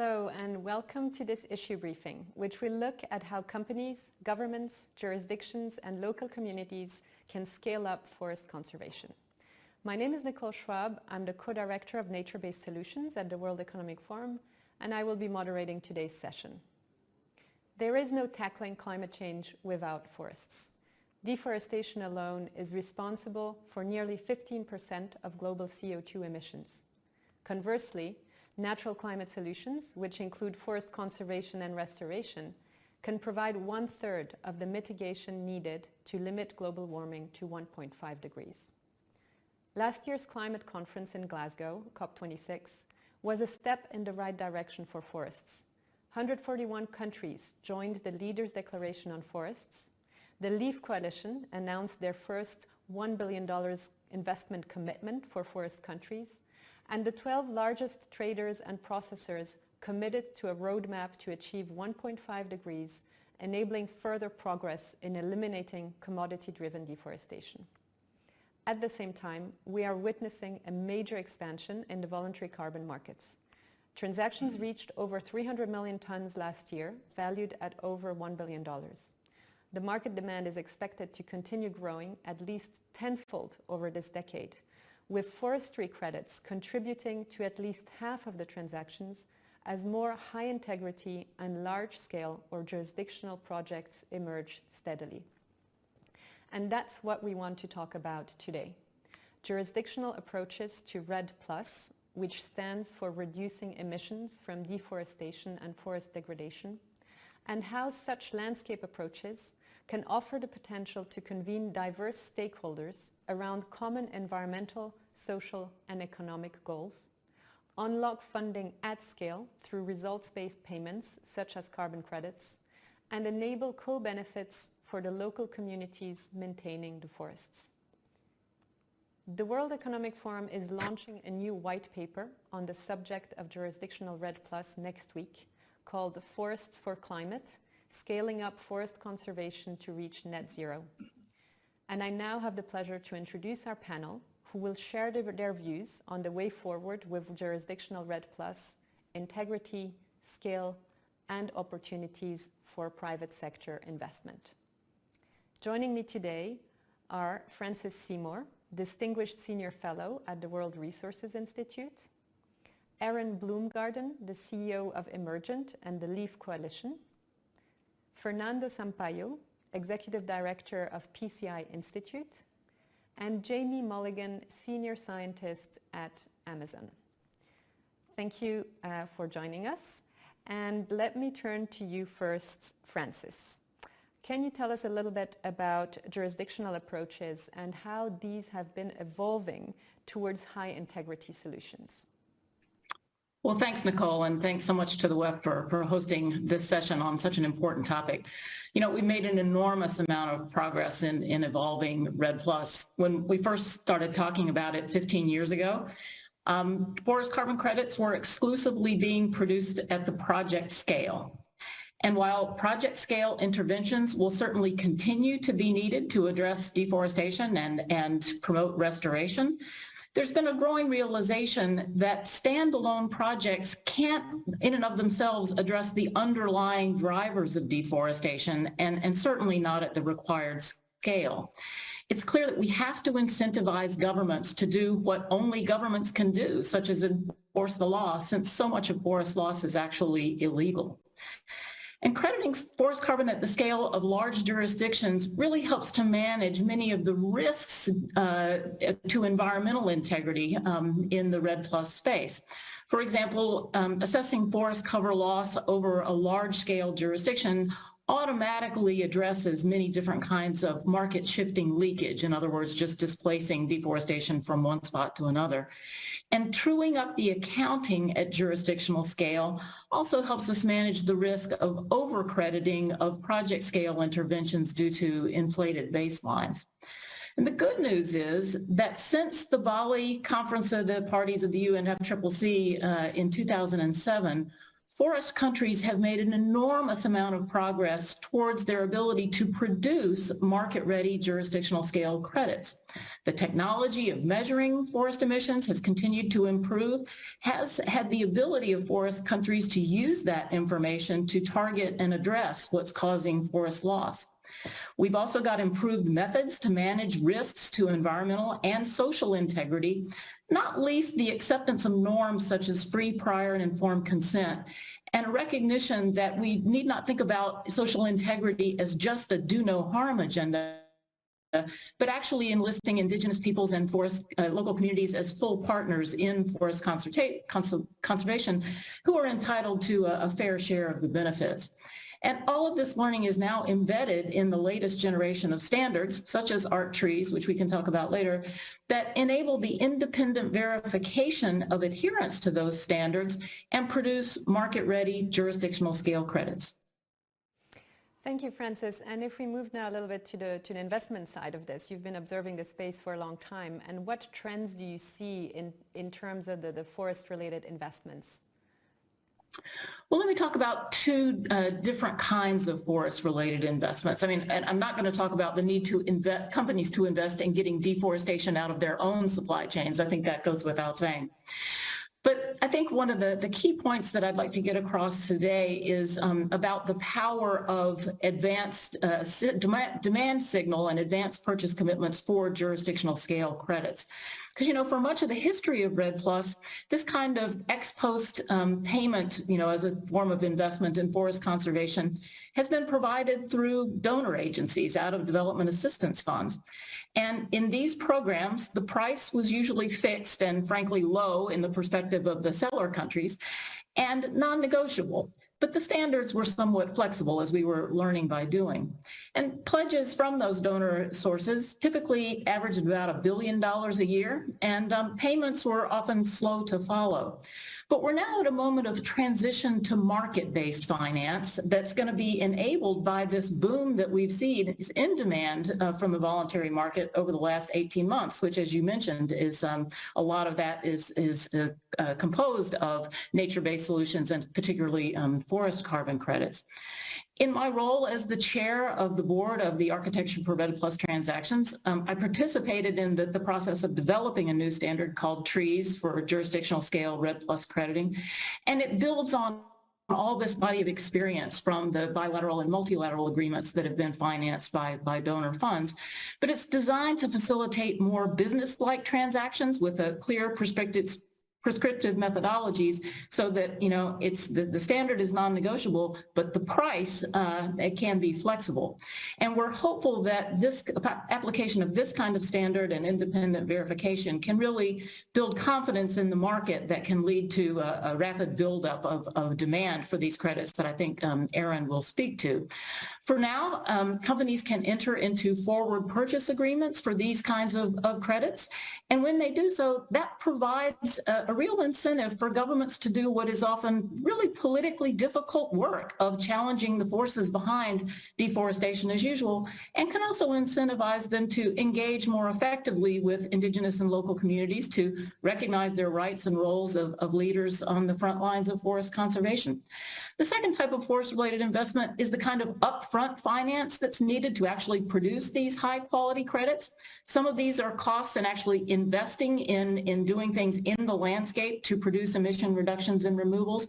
Hello and welcome to this issue briefing, which will look at how companies, governments, jurisdictions and local communities can scale up forest conservation. My name is Nicole Schwab. I'm the co-director of Nature-Based Solutions at the World Economic Forum, and I will be moderating today's session. There is no tackling climate change without forests. Deforestation alone is responsible for nearly 15% of global CO2 emissions. Conversely, natural climate solutions, which include forest conservation and restoration, can provide 1/3 of the mitigation needed to limit global warming to 1.5 degrees. Last year's climate conference in Glasgow, COP26, was a step in the right direction for forests. 141 countries joined the Leaders' Declaration on Forests. The LEAF Coalition announced their first $1 billion investment commitment for forest countries, and the 12 largest traders and processors committed to a roadmap to achieve 1.5 degrees, enabling further progress in eliminating commodity-driven deforestation. At the same time, we are witnessing a major expansion in the voluntary carbon markets. Transactions reached over 300 million tons last year, valued at over $1 billion. The market demand is expected to continue growing at least tenfold over this decade, with forestry credits contributing to at least half of the transactions as more high-integrity and large-scale or jurisdictional projects emerge steadily. And that's what we want to talk about today. Jurisdictional approaches to REDD+, which stands for Reducing Emissions from Deforestation and Forest Degradation, and how such landscape approaches can offer the potential to convene diverse stakeholders around common environmental, social and economic goals, unlock funding at scale through results-based payments such as carbon credits, and enable co-benefits for the local communities maintaining the forests. The World Economic Forum is launching a new white paper on the subject of jurisdictional REDD+ next week called Forests for Climate, Scaling Up Forest Conservation to Reach Net Zero. And I now have the pleasure to introduce our panel, who will share their views on the way forward with jurisdictional REDD+, integrity, scale, and opportunities for private sector investment. Joining me today are Frances Seymour, Distinguished Senior Fellow at the World Resources Institute, Aaron Bloomgarden, the CEO of Emergent and the LEAF Coalition, Fernando Sampaio, Executive Director of PCI Institute, and Jamie Mulligan, Senior Scientist at Amazon. Thank you for joining us. And let me turn to you first, Frances. Can you tell us a little bit about jurisdictional approaches and how these have been evolving towards high integrity solutions? Well, thanks, Nicole, and thanks so much to the WEF for hosting this session on such an important topic. You know, we made an enormous amount of progress in evolving REDD+. When we first started talking about it 15 years ago, forest carbon credits were exclusively being produced at the project scale. And while project scale interventions will certainly continue to be needed to address deforestation and promote restoration, there's been a growing realization that standalone projects can't, in and of themselves, address the underlying drivers of deforestation, and certainly not at the required scale. It's clear that we have to incentivize governments to do what only governments can do, such as enforce the law, since so much of forest loss is actually illegal. And crediting forest carbon at the scale of large jurisdictions really helps to manage many of the risks to environmental integrity in the REDD+ space. For example, assessing forest cover loss over a large-scale jurisdiction automatically addresses many different kinds of market shifting leakage, in other words, just displacing deforestation from one spot to another. And truing up the accounting at jurisdictional scale also helps us manage the risk of over-crediting of project scale interventions due to inflated baselines. And the good news is that since the Bali Conference of the Parties of the UNFCCC in 2007, forest countries have made an enormous amount of progress towards their ability to produce market-ready jurisdictional scale credits. The technology of measuring forest emissions has continued to improve, has had the ability of forest countries to use that information to target and address what's causing forest loss. We've also got improved methods to manage risks to environmental and social integrity, not least the acceptance of norms such as free, prior, and informed consent, and a recognition that we need not think about social integrity as just a do no harm agenda, but actually enlisting indigenous peoples and forest local communities as full partners in forest conservation who are entitled to a fair share of the benefits. And all of this learning is now embedded in the latest generation of standards, such as ART trees, which we can talk about later, that enable the independent verification of adherence to those standards and produce market-ready jurisdictional scale credits. Thank you, Frances. And if we move now a little bit to the investment side of this, you've been observing the space for a long time. And what trends do you see in terms of the forest-related investments? Well, let me talk about two different kinds of forest-related investments. I mean, and I'm not going to talk about the need to companies to invest in getting deforestation out of their own supply chains. I think that goes without saying. But I think one of the key points that I'd like to get across today is about the power of advanced demand signal and advanced purchase commitments for jurisdictional scale credits. Because, you know, for much of the history of REDD+, this kind of ex post payment, you know, as a form of investment in forest conservation has been provided through donor agencies out of development assistance funds. And in these programs, the price was usually fixed and frankly low in the perspective of the seller countries and non-negotiable. But the standards were somewhat flexible, as we were learning by doing. And pledges from those donor sources typically averaged about $1 billion a year, and payments were often slow to follow. But we're now at a moment of transition to market-based finance that's going to be enabled by this boom that we've seen in demand from the voluntary market over the last 18 months, which, as you mentioned, is a lot of that is composed of nature-based solutions and particularly forest carbon credits. In my role as the chair of the board of the Architecture for REDD+ transactions, I participated in the process of developing a new standard called TREES for jurisdictional scale REDD+ crediting, and it builds on all this body of experience from the bilateral and multilateral agreements that have been financed by donor funds. But it's designed to facilitate more business-like transactions with a clear prescriptive methodologies so that, you know, it's the standard is non-negotiable, but the price it can be flexible. And we're hopeful that this application of this kind of standard and independent verification can really build confidence in the market that can lead to a rapid buildup of demand for these credits that I think Erin will speak to. For now, companies can enter into forward purchase agreements for these kinds of credits. And when they do so, that provides a real incentive for governments to do what is often really politically difficult work of challenging the forces behind deforestation as usual, and can also incentivize them to engage more effectively with indigenous and local communities to recognize their rights and roles of leaders on the front lines of forest conservation. The second type of forest-related investment is the kind of upfront finance that's needed to actually produce these high-quality credits. Some of these are costs in actually investing in doing things in the landscape to produce emission reductions and removals,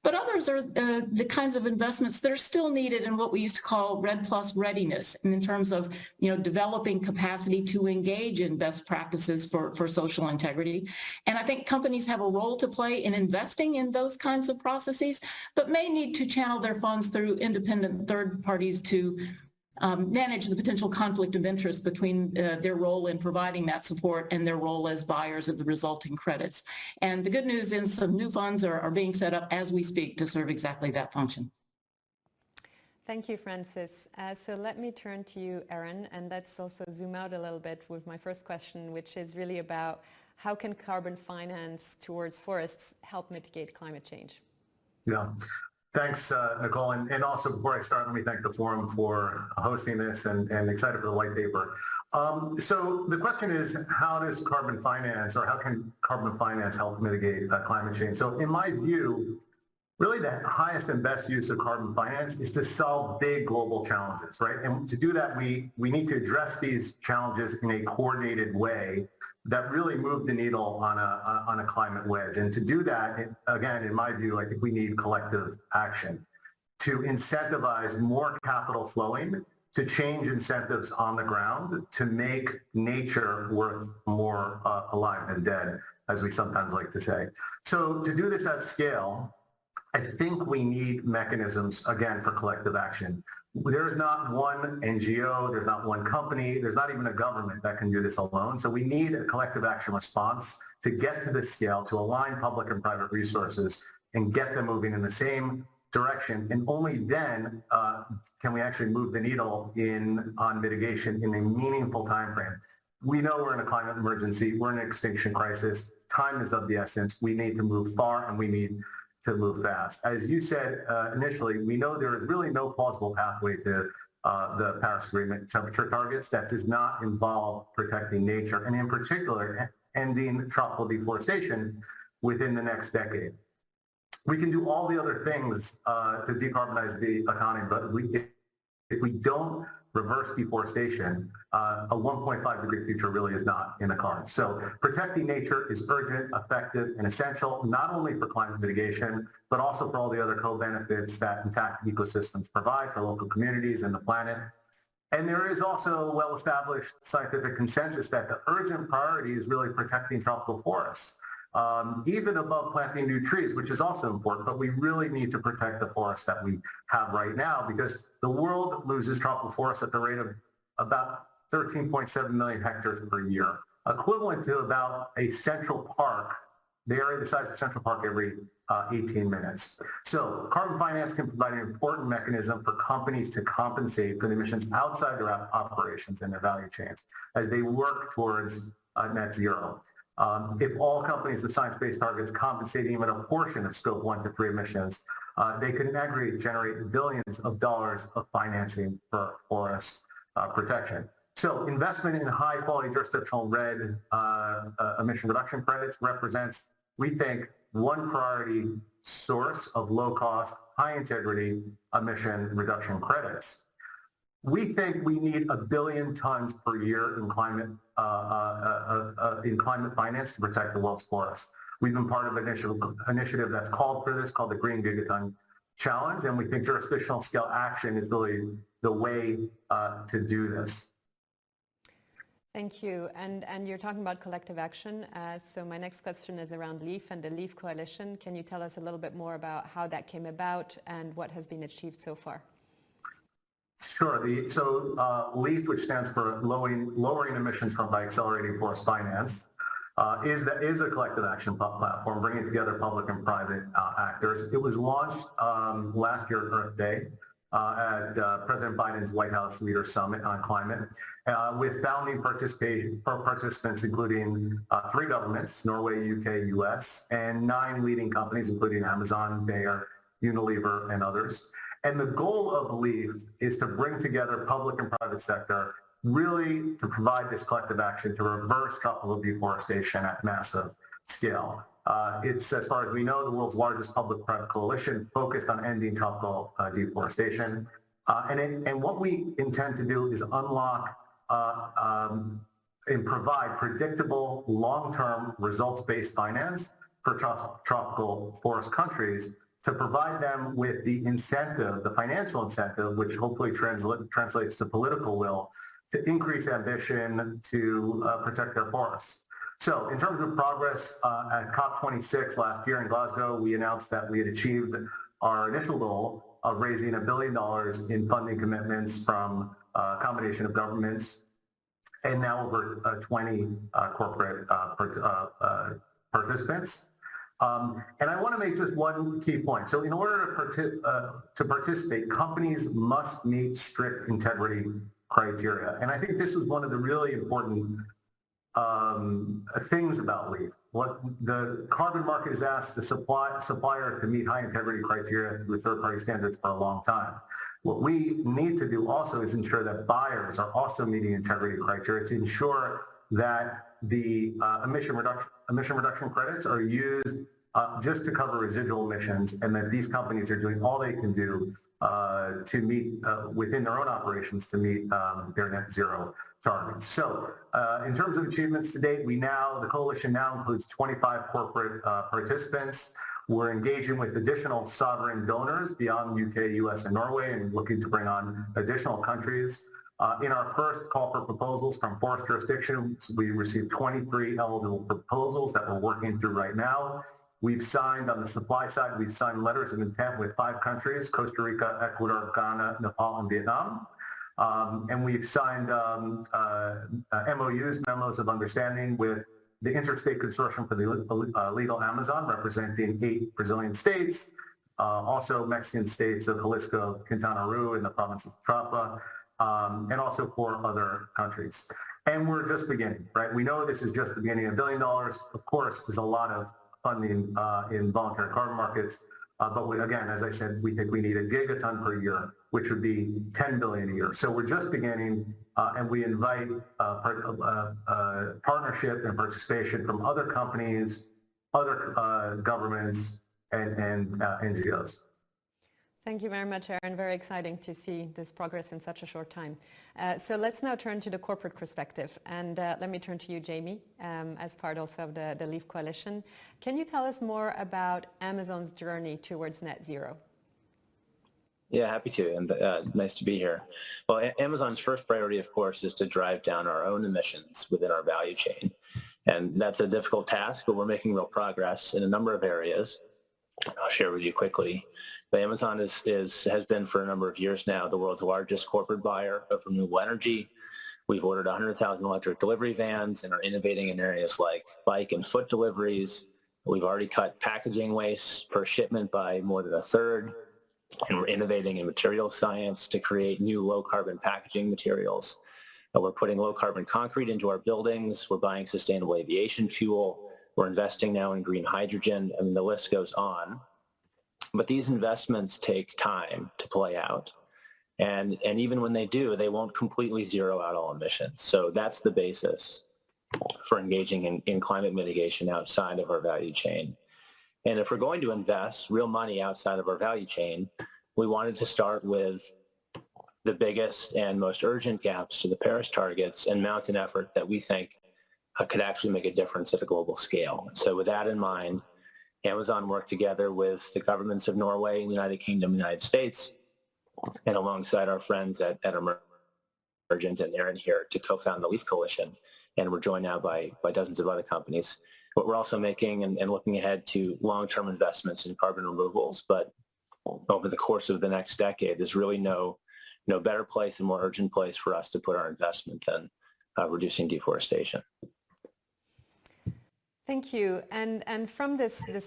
but others are the kinds of investments that are still needed in what we used to call REDD+ readiness, and in terms of, you know, developing capacity to engage in best practices for social integrity. And I think companies have a role to play in investing in those kinds of processes, but may need to channel their funds through independent third parties to manage the potential conflict of interest between their role in providing that support and their role as buyers of the resulting credits. And the good news is some new funds are being set up as we speak to serve exactly that function. Thank you, Frances. So let me turn to you, Erin, and let's also zoom out a little bit with my first question, which is really about how can carbon finance towards forests help mitigate climate change? Yeah. Thanks, Nicole. And also, before I start, let me thank the forum for hosting this and excited for the white paper. So the question is, how does carbon finance, or how can carbon finance help mitigate climate change? So in my view, Really the highest and best use of carbon finance is to solve big global challenges, right? And to do that, we need to address these challenges in a coordinated way that really move the needle on a climate wedge. And to do that, again, in my view, I think we need collective action to incentivize more capital flowing, to change incentives on the ground, to make nature worth more alive than dead, as we sometimes like to say. So to do this at scale, I think we need mechanisms, again, for collective action. There is not one NGO, there's not one company, there's not even a government that can do this alone. So we need a collective action response to get to this scale, to align public and private resources and get them moving in the same direction. And only then can we actually move the needle on mitigation in a meaningful time frame. We know we're in a climate emergency, we're in an extinction crisis, time is of the essence, we need to move far and we need to move fast. As you said initially, we know there is really no plausible pathway to the Paris Agreement temperature targets that does not involve protecting nature, and in particular, ending tropical deforestation within the next decade. We can do all the other things to decarbonize the economy, but if we don't reverse deforestation, a 1.5 degree future really is not in the cards. So protecting nature is urgent, effective, and essential, not only for climate mitigation, but also for all the other co-benefits that intact ecosystems provide for local communities and the planet. And there is also well-established scientific consensus that the urgent priority is really protecting tropical forests. Even above planting new trees, which is also important, but we really need to protect the forests that we have right now, because the world loses tropical forests at the rate of about 13.7 million hectares per year, equivalent to about a Central Park, the area the size of Central Park every 18 minutes. So carbon finance can provide an important mechanism for companies to compensate for the emissions outside their operations and their value chains as they work towards net zero. If all companies with science-based targets compensate even a portion of scope 1 to 3 emissions, they could in aggregate generate billions of dollars of financing for forest protection. So investment in high-quality jurisdictional red emission reduction credits represents, we think, one priority source of low-cost, high-integrity emission reduction credits. We think we need 1 billion tons per year in climate finance to protect the world's forests. We've been part of an initiative that's called for this, called the Green Gigaton Challenge, and we think jurisdictional scale action is really the way to do this. Thank you. And you're talking about collective action. So my next question is around LEAF and the LEAF Coalition. Can you tell us a little bit more about how that came about and what has been achieved so far? Sure. LEAF, which stands for lowering emissions by accelerating forest finance, is a collective action platform bringing together public and private actors. It was launched last year, Earth Day, at President Biden's White House Leader Summit on Climate, with founding participants including 3 governments, Norway, UK, US, and 9 leading companies, including Amazon, Bayer, Unilever, and others. And the goal of LEAF is to bring together public and private sector really to provide this collective action to reverse tropical deforestation at massive scale. It's, as far as we know, the world's largest public-private coalition focused on ending tropical deforestation. And what we intend to do is unlock and provide predictable, long-term, results-based finance for tropical forest countries to provide them with the incentive, the financial incentive, which hopefully translates to political will, to increase ambition to protect their forests. So in terms of progress, at COP26 last year in Glasgow, we announced that we had achieved our initial goal of raising $1 billion in funding commitments from a combination of governments and now over 20 corporate participants. And I want to make just one key point. So in order to participate, companies must meet strict integrity criteria. And I think this was one of the really important things about LEAF. What the carbon market has asked the supplier to meet high integrity criteria through third-party standards for a long time. What we need to do also is ensure that buyers are also meeting integrity criteria to ensure that the emission reduction credits are used just to cover residual emissions, and that these companies are doing all they can do to meet, within their own operations, to meet their net zero targets. So in terms of achievements to date, the coalition now includes 25 corporate participants. We're engaging with additional sovereign donors beyond UK, US, and Norway, and looking to bring on additional countries. In our first call for proposals from forest jurisdictions, we received 23 eligible proposals that we're working through right now. We've signed, on the supply side, we've signed letters of intent with 5 countries: Costa Rica, Ecuador, Ghana, Nepal, and Vietnam. And we've signed MOUs, memos of understanding, with the Interstate Consortium for the Legal Amazon, representing 8 Brazilian states, also Mexican states of Jalisco, Quintana Roo, and the province of Trapa, and also 4 other countries. And we're just beginning, right? We know this is just the beginning. $1 billion, of course, is a lot of funding in voluntary carbon markets. But again, as I said, we think we need a gigaton per year, which would be 10 billion a year. So we're just beginning, and we invite partnership and participation from other companies, other governments, and NGOs. Thank you very much, Aaron. Very exciting to see this progress in such a short time. So let's now turn to the corporate perspective. And let me turn to you, Jamie, as part also of the LEAF Coalition. Can you tell us more about Amazon's journey towards net zero? Yeah, happy to, and nice to be here. Well, Amazon's first priority, of course, is to drive down our own emissions within our value chain. And that's a difficult task, but we're making real progress in a number of areas. I'll share with you quickly. But Amazon has been for a number of years now the world's largest corporate buyer of renewable energy. We've ordered 100,000 electric delivery vans and are innovating in areas like bike and foot deliveries. We've already cut packaging waste per shipment by more than 1/3. And we're innovating in material science to create new low-carbon packaging materials. And we're putting low-carbon concrete into our buildings. We're buying sustainable aviation fuel. We're investing now in green hydrogen. I mean, the list goes on. But these investments take time to play out. And even when they do, they won't completely zero out all emissions. So that's the basis for engaging in climate mitigation outside of our value chain. And if we're going to invest real money outside of our value chain, we wanted to start with the biggest and most urgent gaps to the Paris targets and mount an effort that we think could actually make a difference at a global scale. So with that in mind, Amazon worked together with the governments of Norway, United Kingdom, United States, and alongside our friends at Emergent and Aaron here to co-found the LEAF Coalition. And we're joined now by dozens of other companies. But we're also making and looking ahead to long-term investments in carbon removals. But over the course of the next decade, there's really no better place and more urgent place for us to put our investment than reducing deforestation. Thank you. And from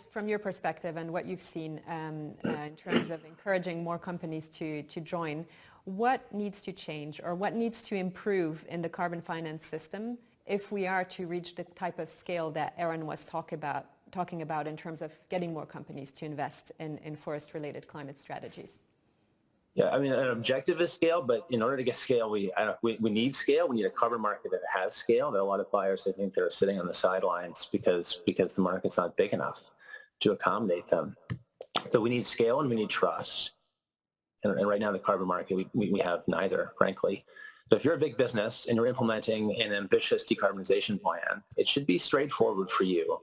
from your perspective and what you've seen in terms of encouraging more companies to join, what needs to change or what needs to improve in the carbon finance system if we are to reach the type of scale that Aaron was talking about in terms of getting more companies to invest in forest-related climate strategies? Yeah, I mean, an objective is scale, but in order to get scale, we need scale. We need a carbon market that has scale. There are a lot of buyers, I think, that are sitting on the sidelines because the market's not big enough to accommodate them. So we need scale and we need trust. And right now in the carbon market, we have neither, frankly. So if you're a big business and you're implementing an ambitious decarbonization plan, it should be straightforward for you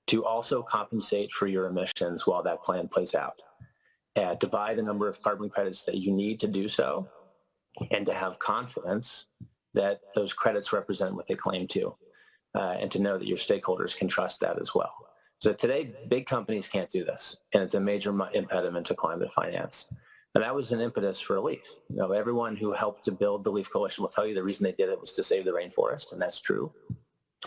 to also compensate for your emissions while that plan plays out. To buy the number of carbon credits that you need to do so, and to have confidence that those credits represent what they claim to, and to know that your stakeholders can trust that as well. So today, big companies can't do this, and it's a major impediment to climate finance. And that was an impetus for LEAF. Everyone who helped to build the LEAF Coalition will tell you the reason they did it was to save the rainforest, and that's true.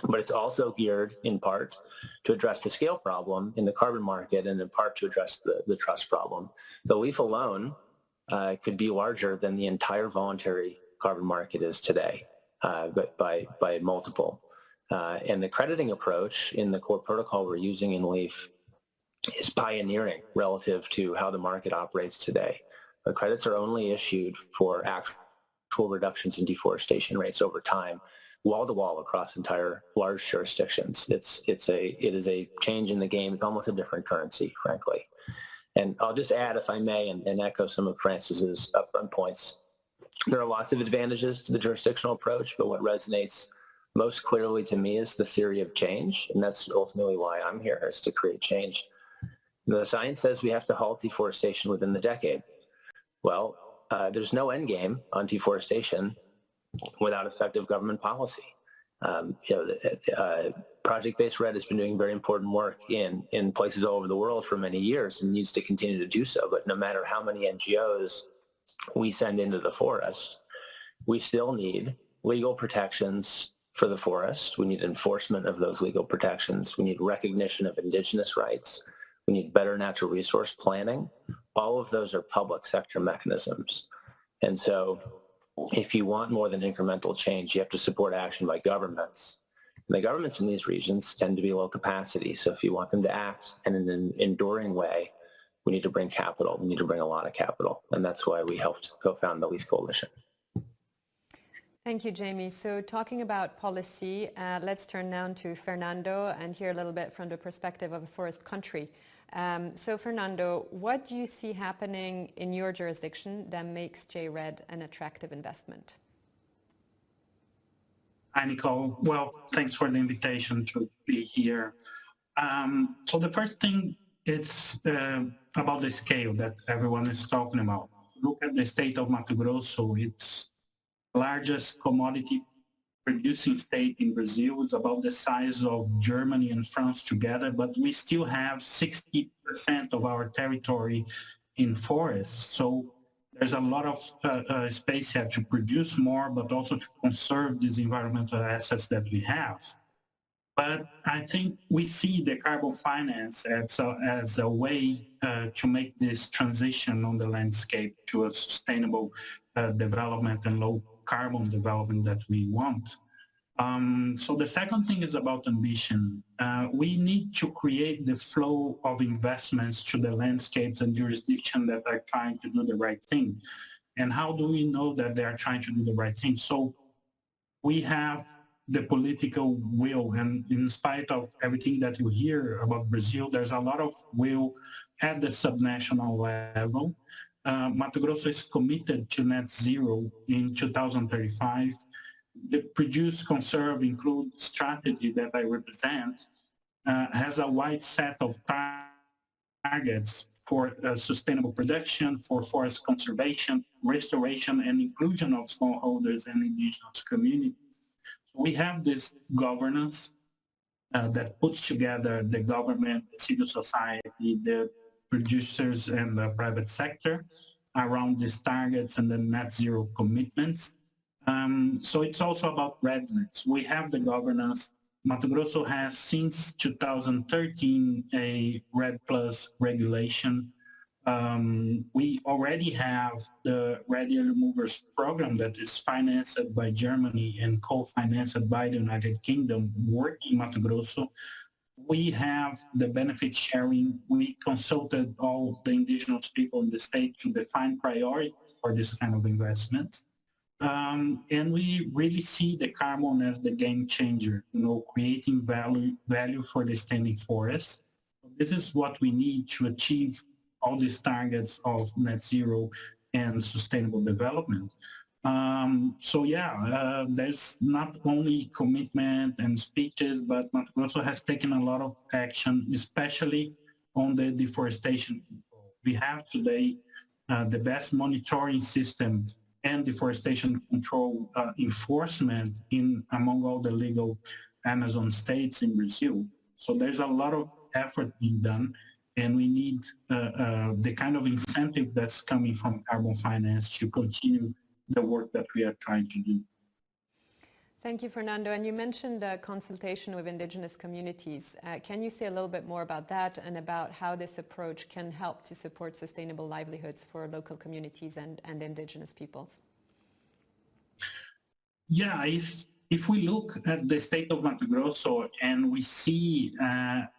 But it's also geared in part to address the scale problem in the carbon market and in part to address the trust problem. The LEAF alone could be larger than the entire voluntary carbon market is today, but by multiple. And the crediting approach in the core protocol we're using in LEAF is pioneering relative to how the market operates today. The credits are only issued for actual reductions in deforestation rates over time. wall-to-wall across entire large jurisdictions. It is a change in the game. It's almost a different currency, frankly. And I'll just add, if I may, and echo some of Francis's upfront points. There are lots of advantages to the jurisdictional approach, but what resonates most clearly to me is the theory of change, and that's ultimately why I'm here, is to create change. The science says we have to halt deforestation within the decade. Well, there's no end game on deforestation without effective government policy. Project-Based REDD has been doing very important work in places all over the world for many years and needs to continue to do so. But no matter how many NGOs we send into the forest, we still need legal protections for the forest. We need enforcement of those legal protections. We need recognition of indigenous rights. We need better natural resource planning. All of those are public sector mechanisms. And so if you want more than incremental change, you have to support action by governments. And the governments in these regions tend to be low capacity. So if you want them to act in an enduring way, we need to bring capital. We need to bring a lot of capital. And that's why we helped co-found the LEAF Coalition. Thank you, Jamie. So talking about policy, let's turn now to Fernando and hear a little bit from the perspective of a forest country. So Fernando, what do you see happening in your jurisdiction that makes JREDD an attractive investment? Hi, Nicole. Well, thanks for the invitation to be here. So the first thing is about the scale that everyone is talking about. Look at the state of Mato Grosso. It's the largest commodity producing state in Brazil. It's about the size of Germany and France together, but we still have 60% of our territory in forests. So there's a lot of space here to produce more, but also to conserve these environmental assets that we have. But I think we see the carbon finance as a way to make this transition on the landscape to a sustainable development and low carbon development that we want. So the second thing is about ambition. We need to create the flow of investments to the landscapes and jurisdictions that are trying to do the right thing. And how do we know that they are trying to do the right thing? So we have the political will, and in spite of everything that you hear about Brazil, there's a lot of will at the subnational level. Mato Grosso is committed to net zero in 2035. The Produce, Conserve, Include strategy that I represent has a wide set of targets for sustainable production, for forest conservation, restoration, and inclusion of smallholders and indigenous communities. We have this governance that puts together the government, the civil society, the producers, and the private sector around these targets and the net zero commitments. So it's also about readiness. We have the governance. Mato Grosso has, since 2013, a REDD Plus regulation. We already have the Ready Early Movers program that is financed by Germany and co-financed by the United Kingdom working in Mato Grosso. We have the benefit sharing. We consulted all the indigenous people in the state to define priorities for this kind of investment. And we really see the carbon as the game changer, creating value for the standing forest. This is what we need to achieve all these targets of net zero and sustainable development. There's not only commitment and speeches, but Mato Grosso has taken a lot of action, especially on the deforestation. We have today the best monitoring system and deforestation control enforcement among all the legal Amazon states in Brazil. So there's a lot of effort being done, and we need the kind of incentive that's coming from carbon finance to continue the work that we are trying to do. Thank you, Fernando. And you mentioned consultation with indigenous communities. Can you say a little bit more about that and about how this approach can help to support sustainable livelihoods for local communities and indigenous peoples? Yeah, if we look at the state of Mato Grosso and we see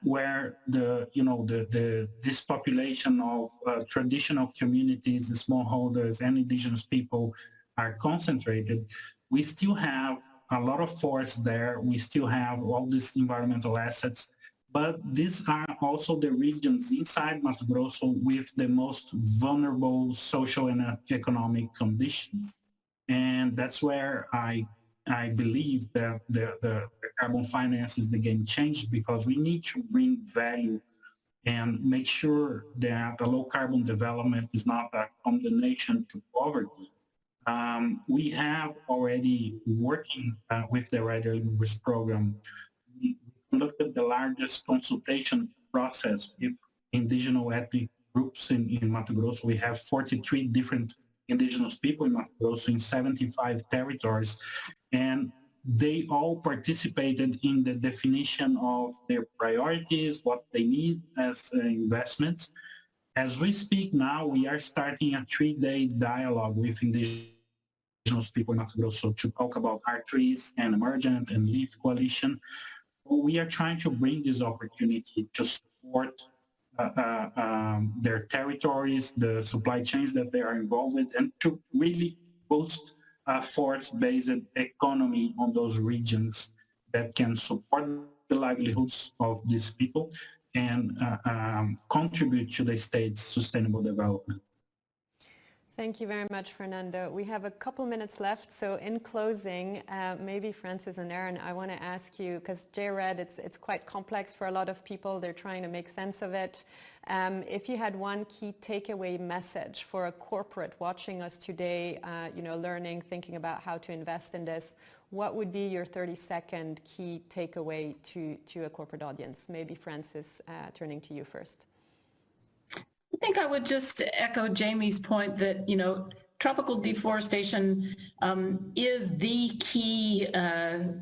where this population of traditional communities, the smallholders and indigenous people are concentrated, we still have a lot of forests there. We still have all these environmental assets, but these are also the regions inside Mato Grosso with the most vulnerable social and economic conditions. And that's where I believe that the carbon finance is the game changer, because we need to bring value and make sure that the low carbon development is not a condemnation to poverty. We have already working with the Right Livelihood program. We conducted the largest consultation process with indigenous ethnic groups in Mato Grosso. We have 43 different indigenous people in Mato Grosso in 75 territories, and they all participated in the definition of their priorities, what they need as investments. As we speak now, we are starting a 3-day dialogue with indigenous people in Mato Grosso to talk about our trees and emergent and leaf coalition. We are trying to bring this opportunity to support their territories, the supply chains that they are involved with, and to really boost forest-based economy on those regions that can support the livelihoods of these people and contribute to the state's sustainable development. Thank you very much, Fernando. We have a couple minutes left, so in closing, maybe Francis and Aaron, I want to ask you, because JRED, it's quite complex for a lot of people. They're trying to make sense of it. If you had one key takeaway message for a corporate watching us today, learning, thinking about how to invest in this, what would be your 30-second key takeaway to a corporate audience? Maybe Francis, turning to you first. I think I would just echo Jamie's point that, tropical deforestation is the key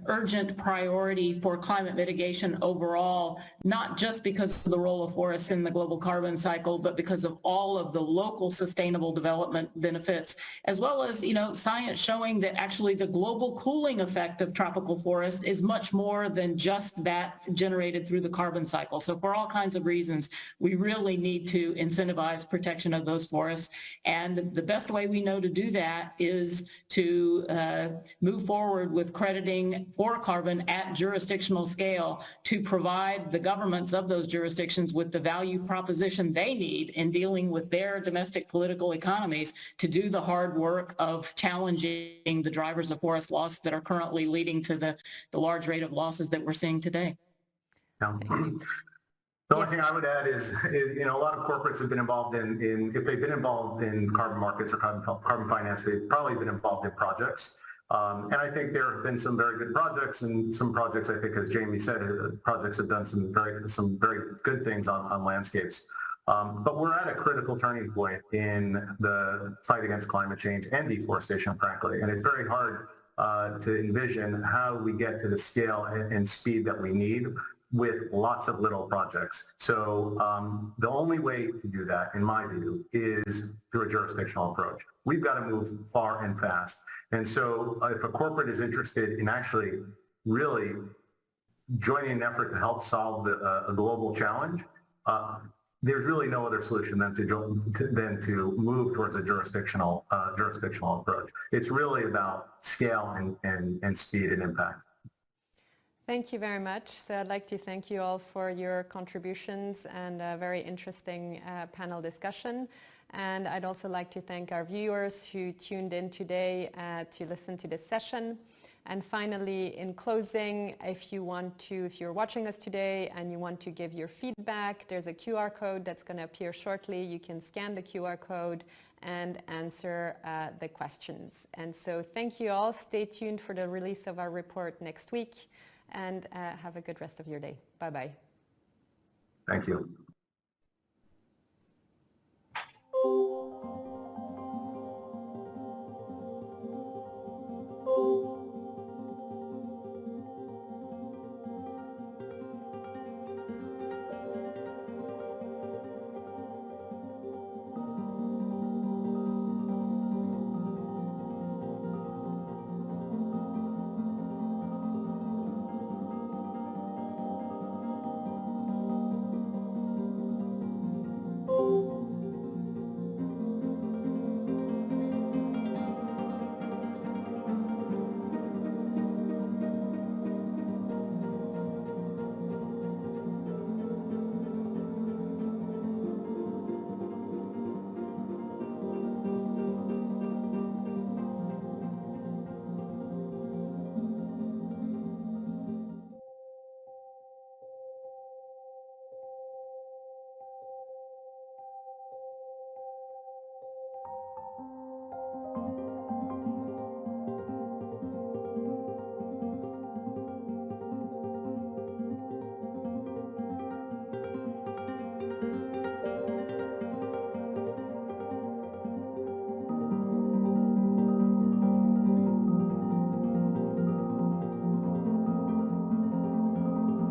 urgent priority for climate mitigation overall, not just because of the role of forests in the global carbon cycle, but because of all of the local sustainable development benefits, as well as, science showing that actually the global cooling effect of tropical forest is much more than just that generated through the carbon cycle. So for all kinds of reasons, we really need to incentivize protection of those forests. And the best way we know to do that is to move forward with crediting for carbon at jurisdictional scale to provide the governments of those jurisdictions with the value proposition they need in dealing with their domestic political economies to do the hard work of challenging the drivers of forest loss that are currently leading to the large rate of losses that we're seeing today. Yeah. The only thing I would add is, a lot of corporates have been involved in if they've been involved in carbon markets or carbon finance, they've probably been involved in projects. And I think there have been some very good projects, and some projects, I think, as Jamie said, projects have done some very good things on landscapes. But we're at a critical turning point in the fight against climate change and deforestation, frankly. And it's very hard to envision how we get to the scale and speed that we need with lots of little projects. So the only way to do that, in my view, is through a jurisdictional approach. We've got to move far and fast. And so if a corporate is interested in actually really joining an effort to help solve a global challenge, there's really no other solution than to move towards a jurisdictional approach. It's really about scale and speed and impact. Thank you very much. So I'd like to thank you all for your contributions and a very interesting panel discussion. And I'd also like to thank our viewers who tuned in today to listen to this session. And finally, in closing, if you're watching us today and you want to give your feedback, there's a QR code that's going to appear shortly. You can scan the QR code and answer the questions. And so thank you all. Stay tuned for the release of our report next week. And have a good rest of your day. Bye-bye. Thank you.